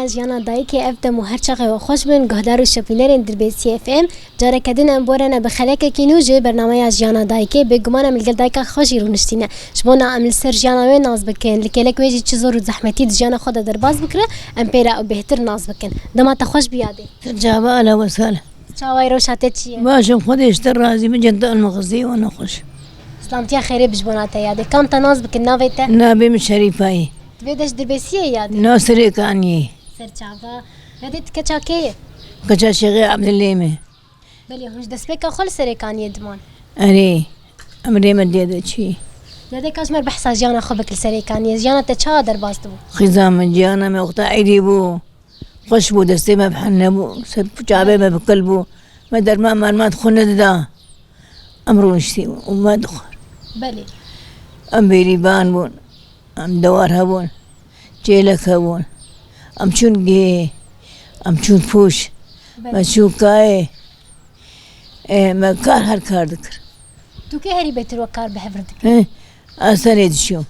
جیانا دایکی افدم و هر چقدر و خوش بن گهدار و شپینرین در بیسی اف ام جاره کدین ام بورنا بخلاک کینوجه برنامه جیانا دایکی به گمان ملگل دایک خوشی رونشتینه شبونا عمل سر جیانا و ناز بکن لکلک ویجی چیزور و زحمتی جیانا خود در باز بکره ام پیرا و بهتر ناز بکن دما تخوش بیاده جابا على وسهلا چاوای روشاته چیه باشم خودش در راضی من جنت المغزي وانا خوش سلامتی خیره بجبونا تیاده کام تناز بکن ناویته نابي من شريفاي تبیدش در بیسیه یاده ناصري كاني سر چاوا یادت که چاکیه كجا شيخي عبد الليمه بلی هنج دست بکا خل سر کانیه دمان اري امري مديده شي یاده کاش مر بحثا جیانا خو بکل سر کانیه جیانا تا چا در باز دو خزام جانا ما وقت عيدي بو خوش بو دستي ما بحنبو سب جابه ما بقلبو ما در ما دخلنا دا امرو نشتي وما دخل بلی ام بيريبان بون ام دوار هبون جيلك هبون ام شون جي ام شون فوش ما شون كاي ما كار هر كار ذكر تو که هری بهتر وکار به هفردک أسند شو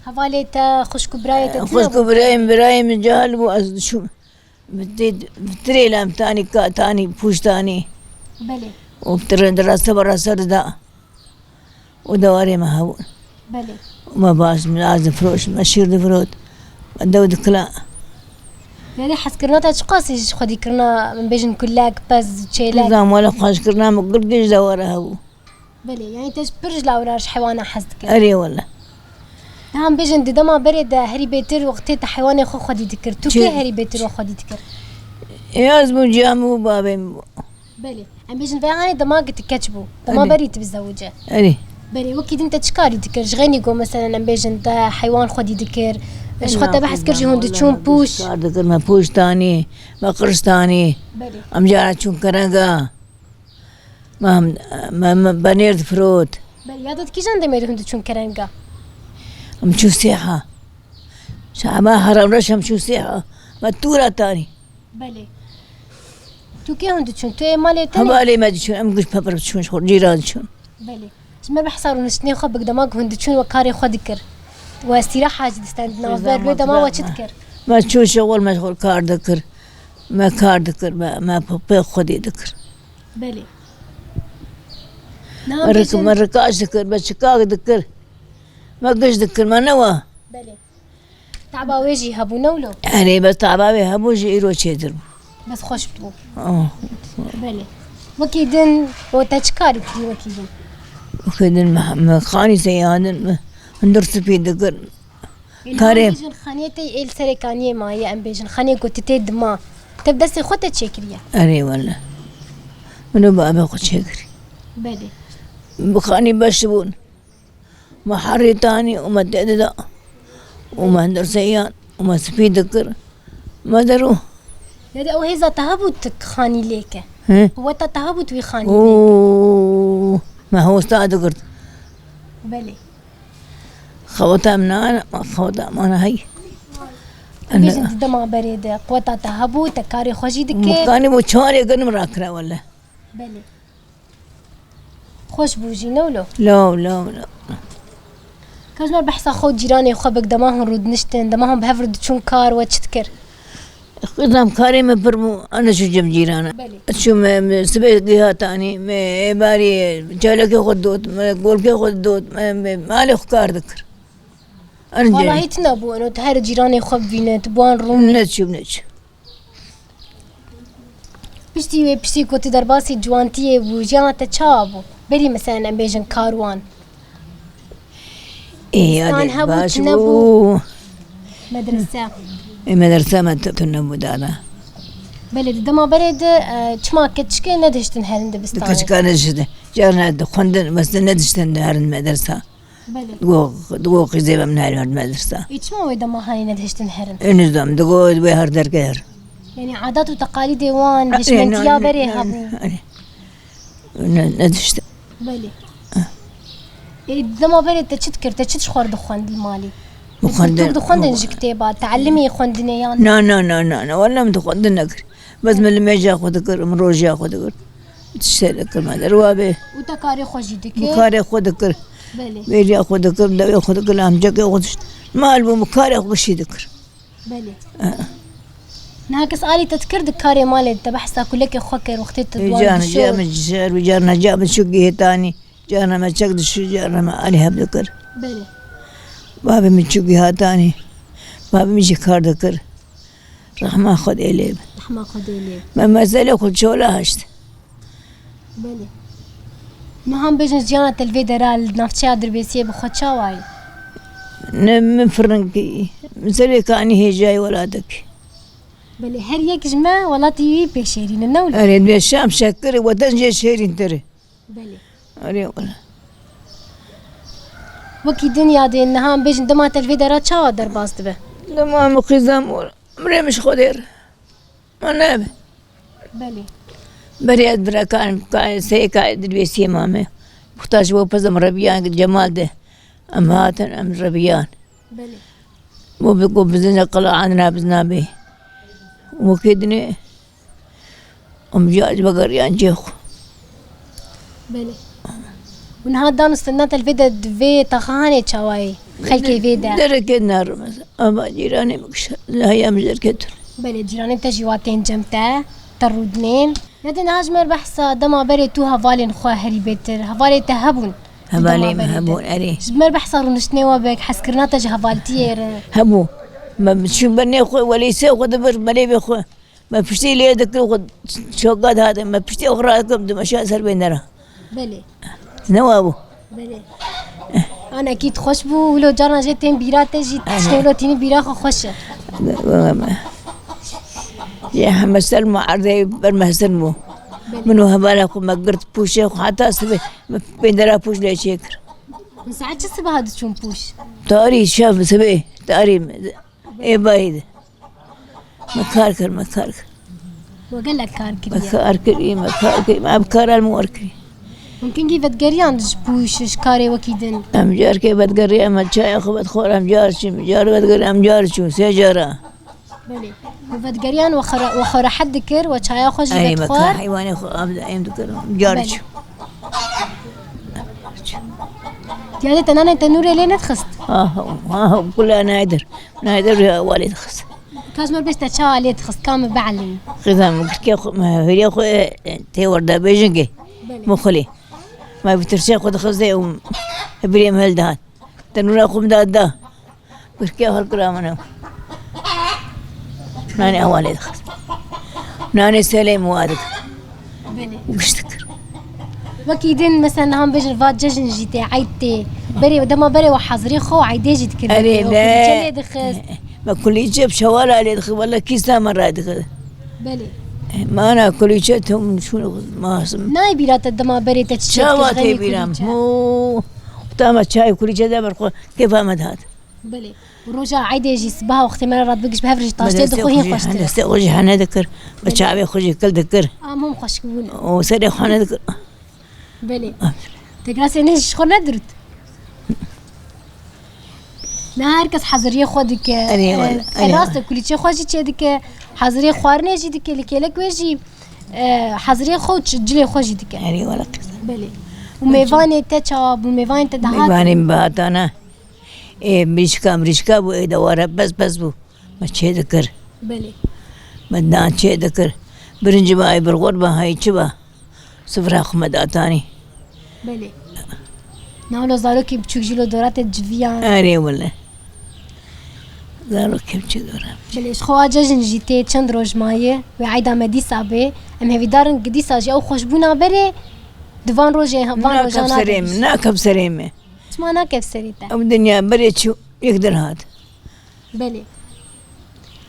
حوالی تا خوشکو برای تا خوش برايم جهل بو أزد شو بتري لام تاني تاني فوش تاني بله وبتر دراسة براسة دا ودواري ما هون بله وما باش من عازم فروش مشير دفروت دود كلا یعنی حس کرنا تا چقاسی خودی کرنا من بیشن کلاک پس چیلاک نظام ولا خاش كرنا مقل قيش دوارة هو بله یعنی تاش برج لاوراش حیوان حس دکر أري والله هم بیشن دما برد هری بهتر وقتی تا حیوان خو خودی دکر تو که هری بهتر و خودی دکر يازمو جامو بابي بله هم بیشن فیعني دماغ تکچبو دما بريت بزوجه أري بله وكيد انت تشكاري دكر شغيني قو مثلا ام بيجن تا حيوان خودي دكر اش خدت بحث كرجي هون تشون بوش ذكر ما بوش تاني ما قرص تاني بله ام جانا تشون كرنجا ما بنير فروت بله يادت كي جان دمير هون تشون كرنجا ام شو سيحة شعبا هرم رشم شو سيحة ما تورا تاني بله تو كي هون تشون تو مالي تاني هبالي ما تشون ام قش بابر تشون شغل جيران تشون بله اسمر بحصارو نشني خبك دماغ هون تشون وكاري خدكر واستراحة جدستان نوزر بيو دما وچتكر ما تشون شغل مشغول كار ذكر ما كار ذكر ما بابي خدي ذكر بله ما ركاش ذكر بس شكاك ذكر ما قش ذكر ما نوا بله تعبا ويجي هبو نولو يعني بس تعبابي هبو جيرو شيدر بس خوش بتبو بله وكيدن وتشكاري كري وكيدن وكذا خاني سيادن ندرس في ذكر كريم بيجن خانيتي إل سريكانية ما هي أم بيجن خانية قلت تيد ما تبدأ سخوتة تشكرية أري والله منو بابا قد شكري بلي بخاني بشبون ما حري تاني وما تددا وما ندرس أيان وما سفي ذكر ما درو يعني أو هذا تهبط خاني ليك هو تهبط ويخاني ليك أوه ما هو استاذ ذكرت بلي خوتا من أنا ما خوتا ما أنا هي بيجن دما بريدة قوتا تهبو تكاري خوشي دكي مكاني بوشاري قدم راكرة ولا بلي خوش بوجي نولو لا كاش مر بحثا خود جيراني خبك دماهم رود نشتن دماهم بهفرد تشون كار وتشتكر قدام كاري ما برمو أنا شو جم جيرانا بلي شو ما سبيت جهة تاني ما باري جالك خدوت ما قولك خدوت ما له كار ذكر والله تنبو انه تهر جيراني خب بينت بوان روم نتشو بشتي كنت درباسي جوانتيه بوجانا تشابو بلي مثلا ام بيجن كاروان ايه كان هذا هبو باش تنبو مدرسة مدرسة ما تنبو دادا بلد دما برد چما كتشكي ندهشتن هرند بستاني كشكان جد جارنا دخندن بس ندشتن هرن مدرسة بلد دقو قزيبة من هاي المدرسة چما وي دما هاي ندهشتن هرن النظام دقو ويهر دركير يعني عادات وتقاليد وان هشمنتيا بري هبو ندشتن بلي دما برد تشتكر تشتش خور دخند المالي مخندن دخندن جكتيبا تعلمي خندنيان نا ولا متخندن نكر بس من اللي ما يجي ياخذ ذكر من روج ياخذ ذكر تشتري ذكر ما دروابه وتكاري خوشي دكي مكاري ياخذ ذكر بلي بيجي ياخذ ذكر بدأ ياخذ ذكر لهم جاك ياخذ ما البو مكاري ياخذ بشي ذكر بلي نهاكس آلي تذكر دكاري مالي تبحثا كلك خوكر وقت تدوار جانا جاء من الجسر وجانا جاء من شقيه تاني جانا ما شقد جانا ما آلي هب ذكر بله بابي من شقيها تاني بابي من شكار ذكر رحمة خد إليه رحمة خدي لي ما مسألة كل شولا هشت بله نهم بجن جانا تلفيدرال نفتشا دربيسية بخد شاواي من فرنكي مسألة كاني هي جاي ولادك بله هر يك جمع ولا تيوي بشيرين النول أريد بالشام شكر وتنجي شيرين تري بله أريد ولا وكي دنيا دي نهم بجن دما تلفيدرال شاوا درباست به لما مقيزام ولا مري مش خدير ما نابه بله بريد برا كان سيكا دربيسي مامي محتاج هو بزم ربيان جمال ده أم هاتن أم ربيان بله مو بيقول بزنا قلا عندنا بزنا به وكدني أم جاج بقريان جيخ بله ونها دانو استنات الفيدا دفي تخاني شاواي خلكي فيدا درك النار مثلا أما جيراني مكش لا هي مجر كتر بله جيراني تجيواتين جمتا ترودنين لدن هاجمر بحثا دما بري تو هفالين خوا هري بيتر هفالي تهبون هبالي مهبون أري جمر بحثا رونشتني وبك حسكرنا تج هفالتير هبو ما بتشوف بني أخوي ولا يسوي خد بر ملي بأخوي ما بشتي لي ذكر خد شوقات هذا ما بشتي أخرى كم دم أشياء سر بيننا بله نوابو بله أنا أكيد خوش بو ولو جارنا جيتين بيرات جيت شنو تيني بيرا خوش يا مسلم عرضي برمسلمو منو هبالكم ما قرت بوشة حتى سبي بيندرا بوش لي شكر من ساعات جسبه هذا شون بوش تاري شاف سبي تاري إيه بايد مكاركر وقال لك كار كريا مكاركر ما بكار الموركري ممكن كيف تقريان بوش شكاري وكيدن أم جار كي بتقري أم الشاي خبط خور أم جار شو بتقري أم جار شو سجارة بله وفتقريان وخر حد كر وشاي خوش أي بتخور مكان حيواني أبدا أيام تذكر جار شو يعني تنانا تنوري لين تخست هو كلها نادر والد خس كازمر بس تشا عليه تخست كام بعلم خذام كي ما هي أخو تي وردا بيجنجي مخلي ما بترشي خد خزي بريم هالدهان تنورا خم دا بس كي هالكلام أنا ناني والد خس ناني سليم وادك وبشتكر وكيدين مثلا هم بيجن فات ججن جيتي عيدتي بري دما بري وحاضري خو عيدي جيت كده أري لا ما كل يجيب شوارع عليه دخل ولا كيسة مرة دخل بلي ما أنا كل يجيتهم شو ما اسم ناي بيرات الدما بري تتشيك شواتي بيرام مو تامت شاي كل يجي برقو كيف أمد هذا بلي ورجع عيدي يجي صباح وقت ما رات بقش بهفرج طاشتي دخوهين خوشتي هندسة وجه حنا ذكر بشعبي خوشي كل ذكر هم خوشكون وسري حنا ذكر بلي تقراسي نيش خو ندرت نهاركس حضريه خودك راسك كل شيء خوشي تشدك حضريه خوارني جدك لك وجي حضريه خوش جلي خوشي دك يعني ولا بلي وميفاني تشاب وميفاني تدهات ميفاني باتانا إيه مريشكا بو إيه دوارة بس بو ما شيء ذكر بلي بدنا شيء ذكر برنج باي برغربة هاي شبا سفرة خمد آتاني بلي ناولو زاروكي بتشوك جيلو دورات الجفيان أري والله زاروكي بتشوك دورات بليش خوا جاجن جيتي چند روج مايه وعيدا مديسا بي ام هفي دارن قديسا جي او خوشبونا بري دوان روجي هفان روجانا ناكب سريمة اسمها ناكب سريتا أو الدنيا بري شو يقدر هاد بلي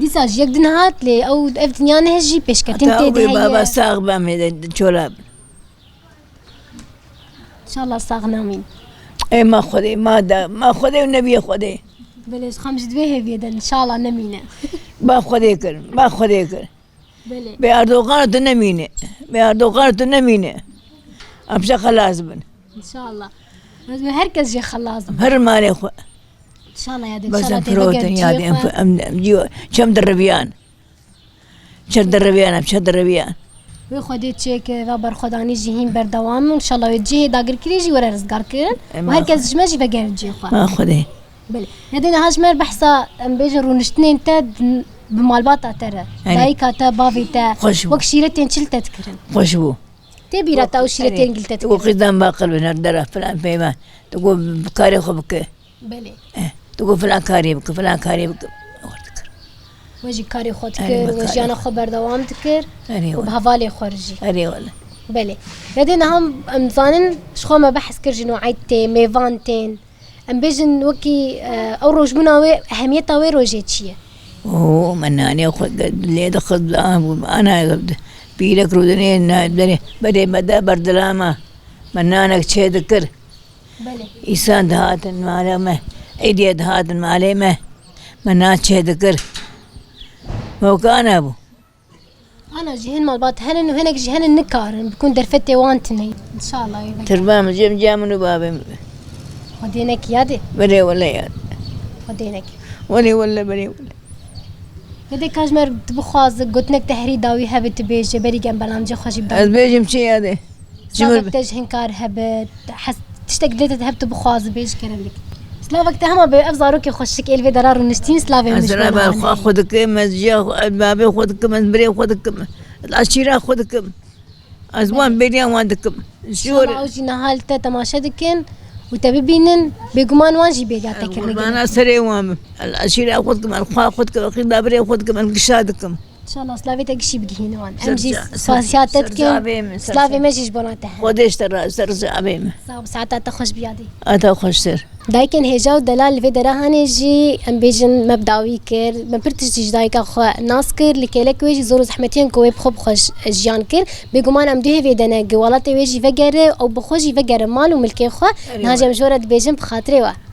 ديسا جي يقدن هات لي او اف دنيا نهجي بيش كتنتي أتاوي دي بابا هي ساغ بامي شولاب ان شاء الله صاغنا مين إيه ما خذي ما خذي والنبي خذي بليش خمس دويه هفيدا ان شاء الله نمينا ما خذي كر بلي بأردوغانة نمينة أمشي خلاص بن ان شاء الله بس هركز جي خلاص هر مالي خو ان شاء الله يا دي ان بس شاء الله فروتن يا دي ام جيو شم دربيان بشد الربيان وی خودی چه که و بر خدانی جهین بردوام ان شاء الله وجهه داگر کری جی ور رزگار کرن و هر کس جمعی بگر جی خو ما خذي بله ندین هاش مر بحثا ام بیج رونشتنین تد بمالباتا ترى دايكا تا بافي تا خوش بو. وك شيرتين شلت تذكرن خوش بو تبيرا تا وشيرتين قلت تذكرن وقدام باقل بنردرة فلان بيمان تقول بكاري خبك بلي تقول فلان كاري بك فلان كاري بك وجي كاري خود كر وجي انا خبر دوام تكر وبهفالي خرجي أري والله بلي لدينا هم مزانن شخو ما بحث كرجي نوعيتي ميفانتين ام بيجن وكي او روج مناوي اهميتها وين روجيتشيه اوه مناني اخذ اللي دخل انا بيلك رودني بدي مدى بردلاما منانك شي ذكر بلي إنسان دهات معلمة ايدي دهات معلمة منات شي ذكر مو كان ابو انا جهن مالبات هنن وهنك جهن نكارن بكون درفتي وانتني ان شاء الله يبقى تربام جامنو بابي ودينك يادي بري ولا ياد ودينك ولا بري ولا بدي كاجمر تبخاز قلتنك تهري داوي هبت بيجي بري جنب بلامجي خوشي بدي البيجم شي هذا جمر تجهن كار هبت حس تشتاق ديت تهبت بخاز بيج كلام لك سلافك تهما بأفزاروك خوشك الفي درار ونستين سلافي مش أنا خذك مزجا بابي خذك مزبري خذك العشيرة خذك أزوان بيني وعندكم شور أوجي نهالته تماشا دكين وتبينن بيجمان وانجي بيجاتك أنا سري وام العشيرة خذكم الخوا خذكم أخي بابري خذكم القشادكم إن شاء الله سلافي تكشي بدهين وان أمجي سفاسياتك سلافي ماشيش بناته خديش ترى سرزع بيم ساعات تخش بيادي أتا خوش سر دايكن هجا ودلال في دراهاني جي ام بيجن مبداوي كر ما برتش دايكا خو ناس كر لكيلك ويجي زور زحمتين كوي بخب خوش جيان كر بيقومان ام دوه في دنا جوالات ويجي فجر او بخوجي فجر مال وملكي خو نهاجم جورد بيجن بخاطري وا